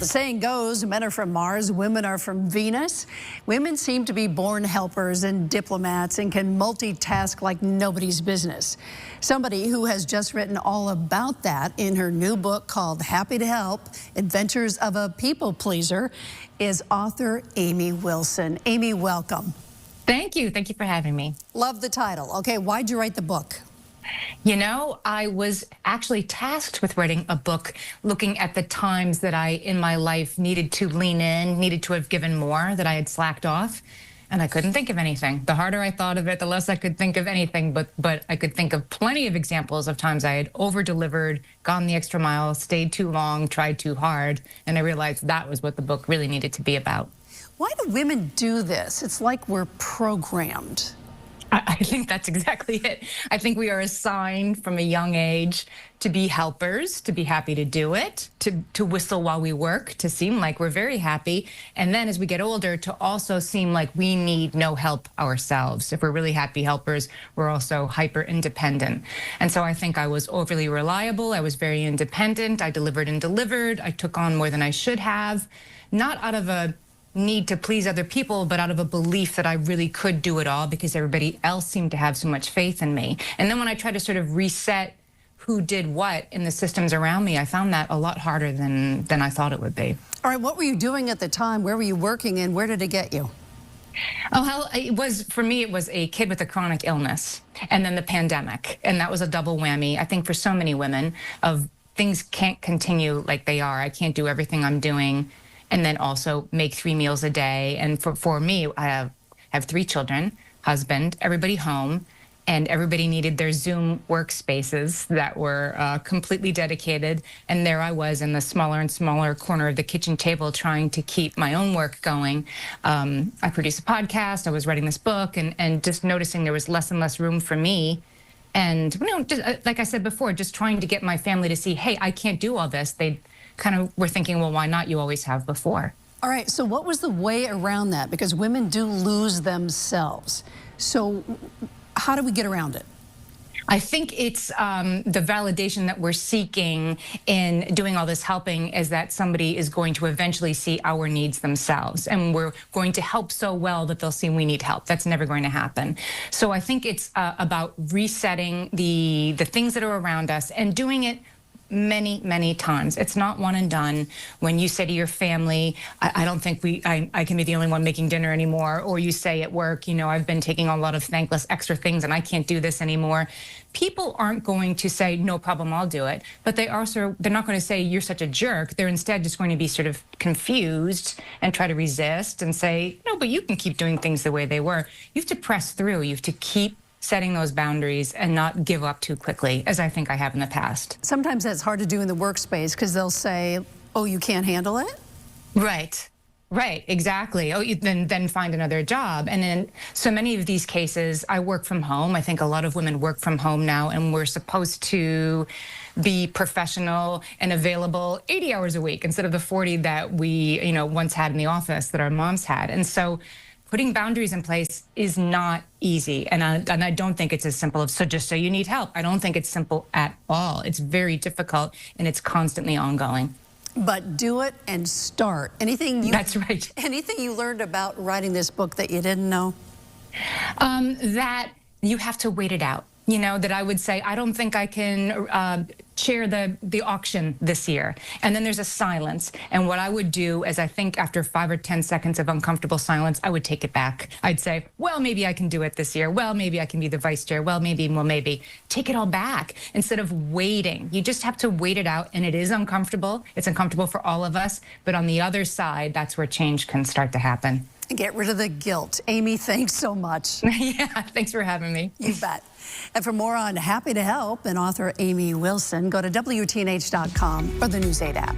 The saying goes, men are from Mars, women are from Venus. Women seem to be born helpers and diplomats and can multitask like nobody's business. Somebody who has just written all about that in her new book called Happy to Help, Adventures of a People Pleaser, is author Amy Wilson. Amy, welcome. Thank you. Thank you for having me. Love the title. Okay, why'd you write the book? You know, I was actually tasked with writing a book looking at the times that I, in my life, needed to lean in, needed to have given more, that I had slacked off, and I couldn't think of anything. The harder I thought of it, the less I could think of anything, but I could think of plenty of examples of times I had over-delivered, gone the extra mile, stayed too long, tried too hard, and I realized that was what the book really needed to be about. Why do women do this? It's like we're programmed. I think that's exactly it. I think we are assigned from a young age to be helpers, to be happy to do it, to whistle while we work, to seem like we're very happy. And then as we get older, to also seem like we need no help ourselves. If we're really happy helpers, we're also hyper independent. And so I think I was overly reliable. I was very independent. I delivered and delivered. I took on more than I should have, not out of a need to please other people, but out of a belief that I really could do it all because everybody else seemed to have so much faith in me. And then when I tried to sort of reset who did what in the systems around me, I found that a lot harder than I thought it would be. All right, what were you doing at the time? Where were you working and where did it get you? Oh, hell, it was, for me, it was a kid with a chronic illness and then the pandemic. And that was a double whammy, I think, for so many women of things can't continue like they are. I can't do everything I'm doing and then also make 3 meals a day. And for me, I have 3 children, husband, everybody home, and everybody needed their Zoom workspaces that were completely dedicated. And there I was in the smaller and smaller corner of the kitchen table trying to keep my own work going. I produced a podcast, I was writing this book, and just noticing there was less and less room for me. And, you know, just, like I said before, just trying to get my family to see, hey, I can't do all this. They kind of were thinking, well, why not? You always have before. All right, so what was the way around that? Because women do lose themselves. So how do we get around it? I think it's the validation that we're seeking in doing all this helping is that somebody is going to eventually see our needs themselves, and we're going to help so well that they'll see we need help. That's never going to happen. So I think it's about resetting the things that are around us and doing it many, many times. It's not one and done. When you say to your family, I don't think I can be the only one making dinner anymore, or you say at work, you know, I've been taking on a lot of thankless extra things and I can't do this anymore. People aren't going to say, no problem, I'll do it. But they're not going to say, you're such a jerk. They're instead just going to be sort of confused and try to resist and say, no, but you can keep doing things the way they were. You have to press through. You have to keep setting those boundaries and not give up too quickly, as I think I have in the past. Sometimes that's hard to do in the workspace because they'll say, oh, you can't handle it? Right. Right, exactly. Oh, then find another job. And in so many of these cases, I work from home. I think a lot of women work from home now, and we're supposed to be professional and available 80 hours a week instead of the 40 that we, you know, once had in the office that our moms had. And so putting boundaries in place is not easy, and I don't think it's as simple as, so just so you need help. I don't think it's simple at all. It's very difficult, and it's constantly ongoing. But do it and start. That's right. Anything you learned about writing this book that you didn't know? That you have to wait it out. You know, that I would say, I don't think I can chair the auction this year. And then there's a silence. And what I would do is, I think after 5 or 10 seconds of uncomfortable silence, I would take it back. I'd say, well, maybe I can do it this year. Well, maybe I can be the vice chair. Well, maybe. Take it all back instead of waiting. You just have to wait it out. And it is uncomfortable. It's uncomfortable for all of us. But on the other side, that's where change can start to happen. Get rid of the guilt. Amy, thanks so much. Yeah, thanks for having me. You bet. And for more on Happy to Help and author Amy Wilson, go to WTNH.com or the News8 app.